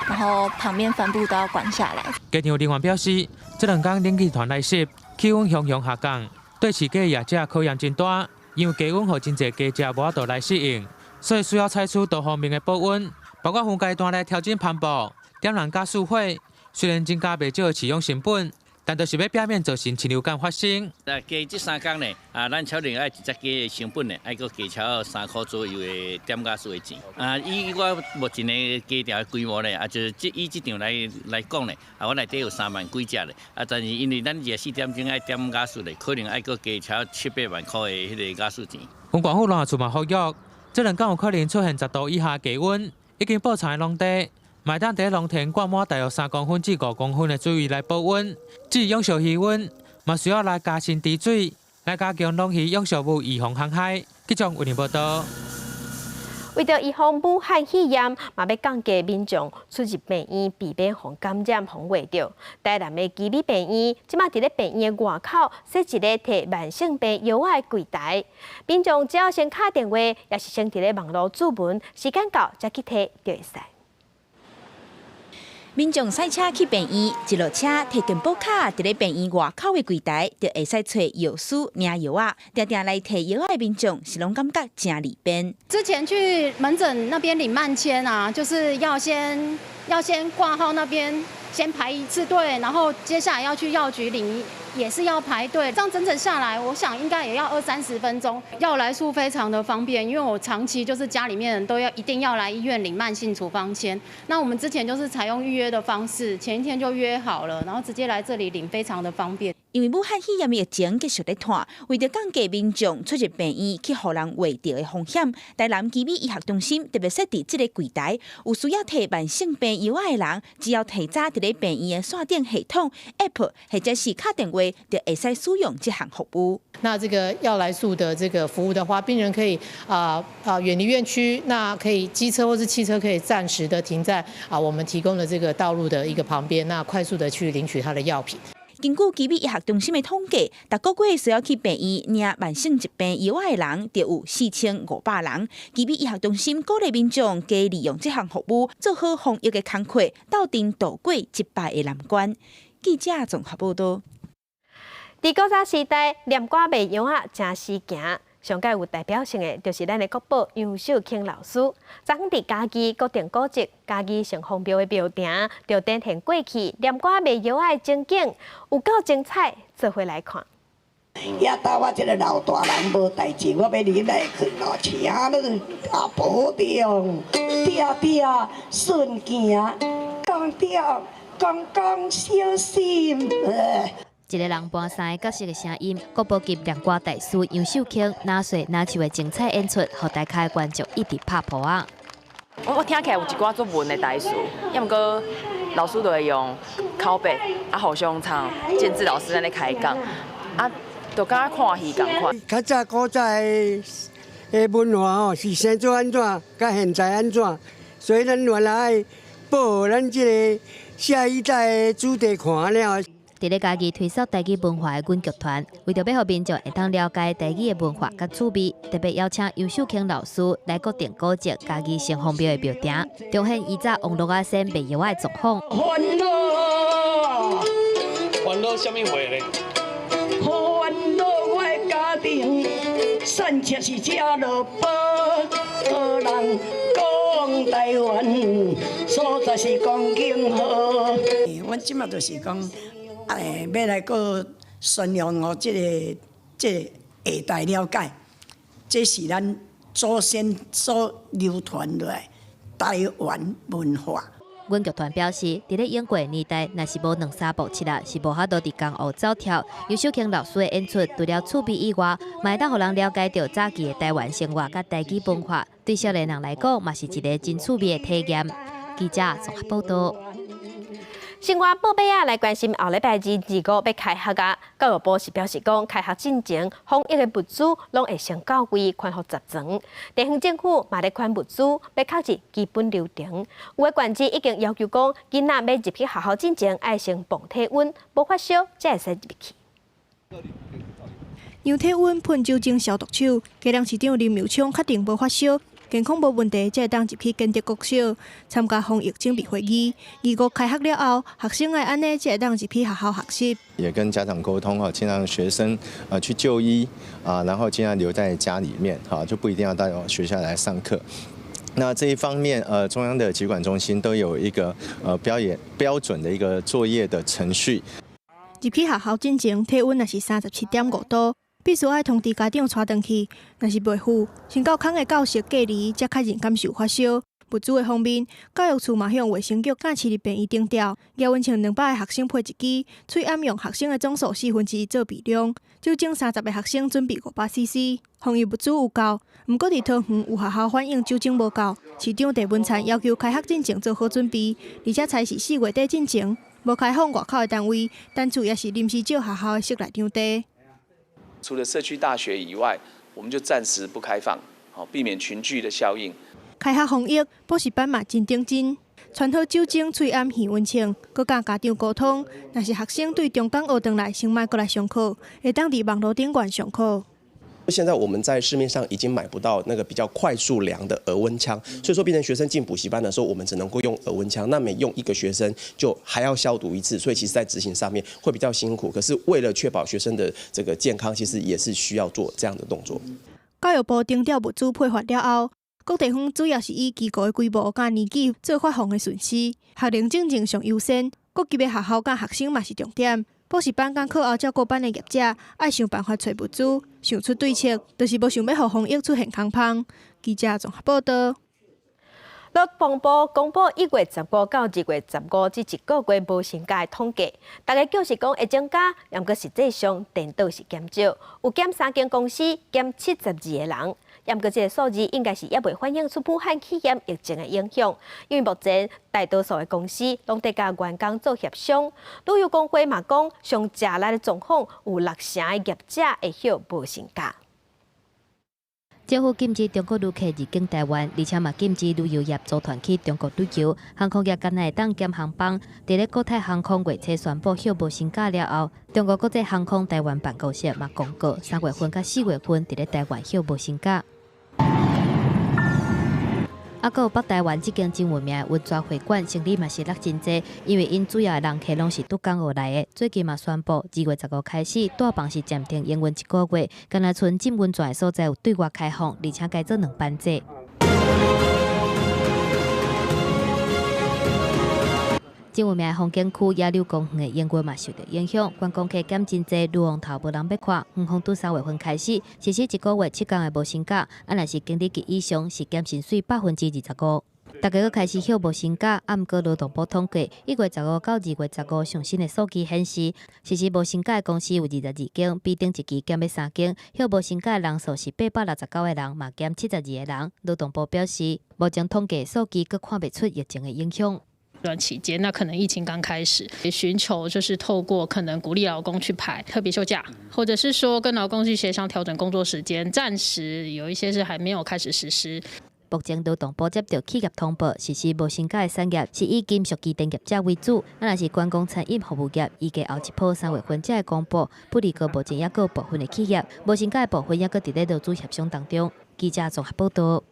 然后旁边帆布都要关下来。鸡场人员表示，这2天冷气团来袭，气温向下降，对饲鸡业者考验真大，因为低温互真侪鸡只无法度来适应，所以需要采取多方面的保温，包括分阶段来调整帆布，点燃加速火。虽然增加袂少饲养成本，但就是要避免造成禽流感发生。鸡这3天呢，咱超另爱一只鸡的成本呢，爱搁加超3块左右的点加数的钱。以我目前的鸡条的规模呢，就是以这场来讲呢，我内底有3万几只嘞。但是因为咱24点钟爱点加数嘞，可能爱搁加超7-8万块的迄个加数钱。温管府出马呼吁，这2天有可能出现10度以下低温，已经布产的农地。卖当伫农田灌满大约3公分至5公分的水位来保温，至于养殖鱼温，嘛需要来加深滴水，来加强农鱼养殖物预防航海。记者为您报道。为着预防武汉肺炎，嘛要降低民众出入病院，避免互感染、互患着。台南的基美病院，即马伫咧病院的外口设一个摕慢性病药的柜台，民众只要先打电话，也是先伫咧网络注文，时间到才去摕就会使。民众赛车去病院，一落车摕健保卡，伫咧病院外口的柜台，就会使找药师领药啊。常常来摕药的民众是拢感觉真利便。之前去门诊那边领慢签啊，就是要先挂号那边先排1次队，然后接下来要去药局领。也是要排队，这样整整下来，我想应该也要20-30分钟。药来处非常的方便，因为我长期就是家里面人都一定要来医院领慢性处方签。那我们之前就是采用预约的方式，前一天就约好了，然后直接来这里领，非常的方便。因为武汉肺炎疫情继续在拖，为着降低民众出入病院去互人患着的风险，台南基美医学中心特别设置这个柜台，有需要摕慢性病药的人，只要提早伫咧病院的线顶系统 App 或者是打电话，就会使使用这项服务。那这个药来素的这个服务的话，病人可以远离院区，那可以机车或是汽车可以暂时的停在我们提供的这个道路的一个旁边，那快速的去领取他的药品。根据基比医学中心的统计，逐个月需要去病院领慢性疾病药仔的人，就有4500人。基比医学中心鼓励民众加利用这项服务，做好防疫的工作，斗阵度过一败的难关。记者综合报道。伫古早时代，念歌卖药仔真时行。上届有代表性的，就是咱的国宝杨秀卿老师。昨昏伫家己固定古迹、家己成风标的庙埕，就展现过去念歌卖药仔的情景，有够精彩，做伙来看。也当我这个老大人无代志，我要你来去咯，请你啊保重，爹爹顺行，讲爹讲小心。一个人搬衫的角色的声音，国宝级念歌大师杨秀卿拿水拿手的精彩演出，互大家观众一直拍破啊！我听起来有一寡作文的台词，要毋过老师就会用口白互相唱，建志老师在咧开讲，就敢看戏共款。较早古早的文化是生做安怎，甲现在安怎，所以咱原来报咱这个下一代的子弟看了。伫咧家己推销台语文化的阮剧团，为着要互民众会当了解台语的文化甲趣味，特别邀请杨秀卿老师来固定古迹家己成风标的庙埕，重现以早王乐阿先卖药仔的状况。欢乐，欢乐什么话咧？欢乐我的家庭，产出是吃落宝，好人讲台湾所在是讲景好。阮即马就是讲。要来个宣扬我这个下代了解，这是咱祖先所流传落来台湾文化。阮剧团表示，伫咧演过年代，若是无2、3部7啊，是无法度伫江湖走跳。杨秀卿老师的演出，除了趣味以外，嘛会当互人了解到早期的台湾生活甲台语文化，对少年人来讲，嘛是一个真趣味的体验。记者综合报道。生活报备来关心后礼拜2、25要开学啊！教育部是表示讲，开学进前防疫的物资拢会先到位，宽幅集成。地方政府嘛咧款物资，要确实基本流程。有的县市已经要求讲，囡仔要入去学校进前爱先磅体温，无发烧才会使入去。量体温、喷酒精消毒手，嘉良市长林妙昌确定无发烧。健康无问题，才会当入去建德国小参加防疫准备会议。25开学了后，学生爱安尼才会当入去学校学习。也跟家长沟通尽量学生去就医然后尽量留在家里面就不一定要到学校来上课。那这一方面中央的疾管中心都有一个标准的一个作业的程序。入去学校进前，体温若是37.5度。必须爱通知家长带回去，若是袂赴，先到空的教室隔离，才确认感受发烧。物资的方面，教育处嘛向卫生局甲市立病院订调，叶温清200个学生配1支，喙暗用学生的总数1/4做比量，酒精30个学生准备500cc。防疫物资有够，毋过伫桃园有学校反映酒精无够，市长郑文灿要求开学进前做好准备，而且才是4月底进前，无开放外口的单位，单纯也是临时借学校的室内场地。除了社区大学以外，我们就暂时不开放，避免群聚的效应。开学防疫，补习班嘛真认真，穿好酒精、喙暗、耳温枪，佮甲家长沟通。若是学生对中港学堂来先卖过来上课，会当伫网络顶管上课。现在我们在市面上已经买不到那个比较快速量的额温枪，所以说变成学生进补习班的时候，我们只能够用额温枪。那每用1个学生就还要消毒1次，所以其实在执行上面会比较辛苦。可是为了确保学生的这个健康，其实也是需要做这样的动作。教育部定调物资配发了后，各地方主要是以机构的规模甲年纪做发放的顺序，学龄进程上优先，各级别学校甲学生嘛是重点。补习班甲课后照顾班的业者，爱想办法找物资，想出对策，就是无想要互防疫出现空棚。记者综合报道。劳动部公布1月15到2月15这1个月无薪假的统计，大家就是讲会增加，但过实际上颠倒是减少，有减3间公司，减72个人。但过这个数字应该是也未反映出武汉肺炎疫情的影响，因为目前大多数的公司拢得甲员工做协商。旅游工会嘛讲，上食力的状况有60%的业者会休无薪假。政府禁止中国旅客入境台湾，而且嘛禁止旅游业组团去中国旅游。航空业今日当减航班，伫咧国泰航空月初宣布休无薪假了后，中国国际航空台湾办公室嘛公告，3月份到4月份伫咧台湾休无薪假。还有北台湾这间真有名的温泉会馆，生意嘛是落真济，因为因主要的人客拢是拄港而来的。最近嘛宣布2月15开始，大房是暂停营运1个月，干那剩浸温泉的所在有对外开放，而且改做2班制。真有名的风景区野柳公园的营运嘛受到影响，观光客减真济，路往头无人要看。远方拄3月份开始实施1个月7天的无薪假，若是经理级以上是减薪水25%。大家又开始休无薪假，毋过劳动部统计1月15到2月15上新的数据显示，实施无薪假的公司有22间，比顶一期减了3间。休无薪假的人数是869个人，嘛减72个人。劳动部表示，目前统计数据佫看不出疫情的影响。段期间，那可能疫情刚开始，也寻求就是透过可能鼓励劳工去排特别休假，或者是说跟劳工去协商调整工作时间，暂时有一些是还没有开始实施。目前劳动部接到企业通报，实施无薪假的产业是以金属机电业者为主，若是观光餐饮服务业，预计后一波3月份才会公布。不过目前也有部分的企业无薪假的部分也伫咧劳资协商当中。记者综合报道。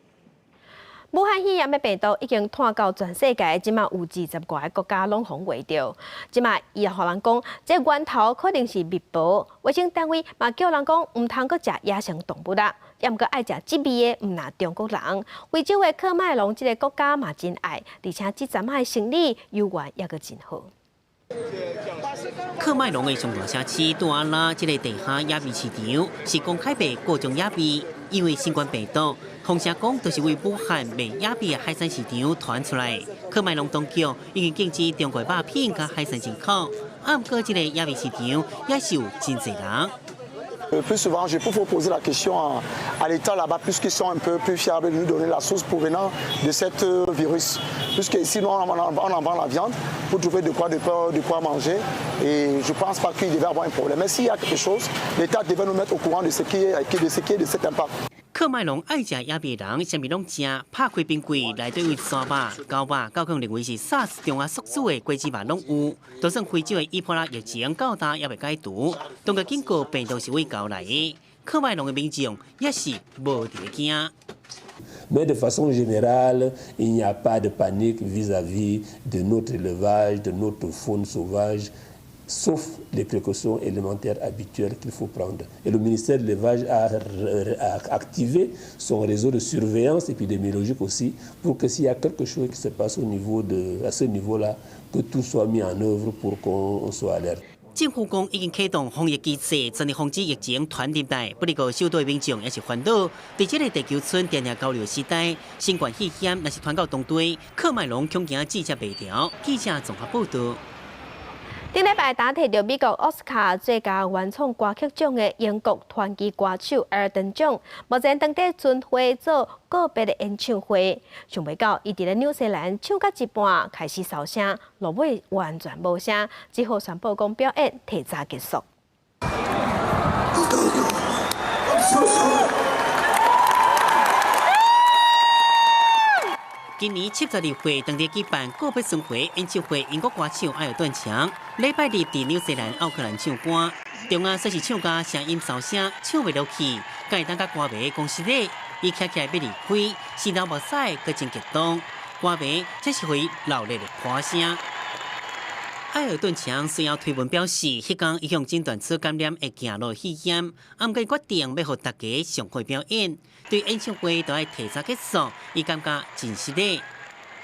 武汉肺炎的病毒已经传到全世界，即马有20多个国家拢封围着。即马伊也互人讲，这源头可能是密保。卫生单位嘛叫人讲，唔通阁食野生动物啦，也毋过爱食滋味的，唔若中国人。非洲的喀麦隆这个国家嘛真爱，而且这阵仔生理游玩也阁真好。喀麦隆的上大城市杜阿拉，这个地下野味市场是公开卖各种野味，因为新冠病毒。风声讲，就是为武汉卖野味的海产市场传出来。喀麦隆当局已经禁止中国肉品和海产进口，不过这个野味市场也是有真侪人。Plus souvent, je peux poser la question à l'État là-bas, puisqu'ils sont un peu plus fiables de nous donner la source provenant de cet virus. Puisque ici, nous, on en vend la viande pour trouver de quoi manger. Et je ne pense pas qu'il devait avoir un problème. Mais s'il y a quelque chose, l'État devait nous mettre au courant de ce qui est de cet impact. 喀麦隆爱食野味人，啥物拢食，拍开冰柜内底有山肉、狗肉，高可认为是 SARS 中啊宿主的果子肉拢有。就算非洲的伊波拉疫情到达也未解除，当局警告病毒是为狗来的。喀麦隆的民众也是无伫惊。Mais de façon générale, il n'y a pas de panique vis-à-vis de notre élevage, de notre faune sauvage. Sauf les précautions élémentaires habituelles qu'il faut prendre. Et le ministère de l'élevage a activé son réseau de surveillance épidémiologique aussi pour que s'il y a quelque chose qui se passe à ce niveau-là, que tout soit mis en œuvre pour qu'on soit alerte. 政府讲已经启动防疫机制，全力防止疫情传入来。不过，受到民众也是烦恼。在这个地球村常常交流时代，新冠肺炎若是传到当地，喀麦隆恐惊记者袂调。记者综合报道。顶礼拜打摕到美国奥斯卡最佳原创歌曲奖的英国传奇歌手艾尔顿奖，目前当地巡回做个别的演唱会，想袂到伊伫咧纽西兰唱到一半开始烧声，落尾完全无声，只好宣布讲表演提早结束。今年72岁当地举办个别巡回演唱会，英国歌手艾尔顿强礼拜日伫纽西兰奥克兰唱歌，中央说是唱歌声音烧声，唱袂落去，甲伊当甲歌迷讲实咧，伊徛起来要离开，心头目屎佫真激动，歌迷这是回热烈的歌声。艾尔顿强随后推文表示，迄天伊向诊断出感染会行路肺炎，毋过决定要互大家上台表演。对演唱会都要提早结束，伊感觉真失礼。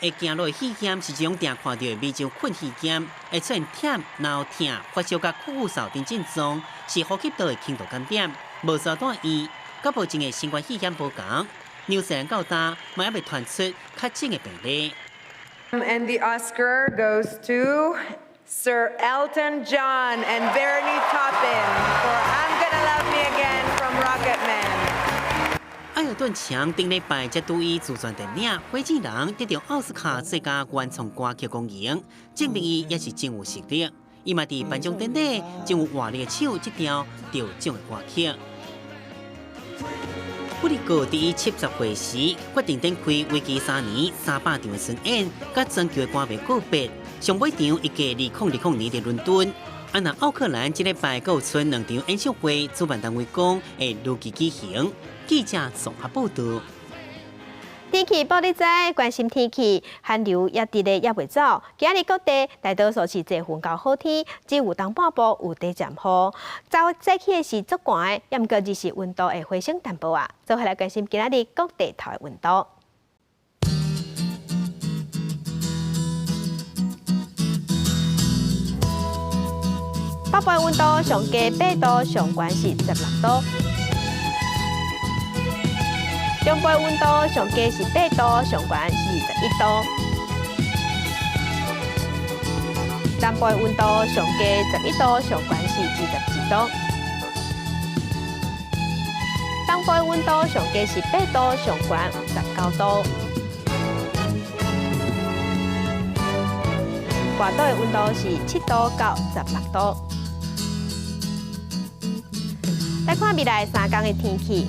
会行路肺炎是一种常看到的微种菌肺炎，会出现忝、脑痛、发烧甲咳嗽等症状，是呼吸道的轻度感染，无需要住院。甲目前的新冠肺炎无同，纽西兰到达嘛还未传出确诊的病例。And the Oscar goes to Sir Elton John and Bernie Taupin for I'm Gonna Love Me Again from Rocketman。艾尔顿强顶礼拜才拄伊自传电影《火箭人》得到奥斯卡最佳原创歌曲公认，证明伊也是真有实力。伊嘛伫颁奖典礼真有活力的唱这条得奖的歌曲。不哩个第70岁时决定展开为期3年300场的巡演，甲全球的歌迷告别。上尾场一个2020年的伦敦。那奥克兰这礼拜还有剩2场演唱会，主办单位讲会如期举行。记者综合报道。天气报你知，关心天气，寒流也伫咧也袂走。今日各地大多数是多云到好天，只有东半部有地暂雨。早起的是足寒的，也毋过日时温度会回升淡薄啊。做回来关心今日各地头的温度。北部的温度上低8度，上悬是16度。中部温度上低是8度，上悬是21度。南部温度上低11度，上悬是22度。东部温度上低是8度，上悬19度。外岛的温度是7度到16度。来看未来3天的天气。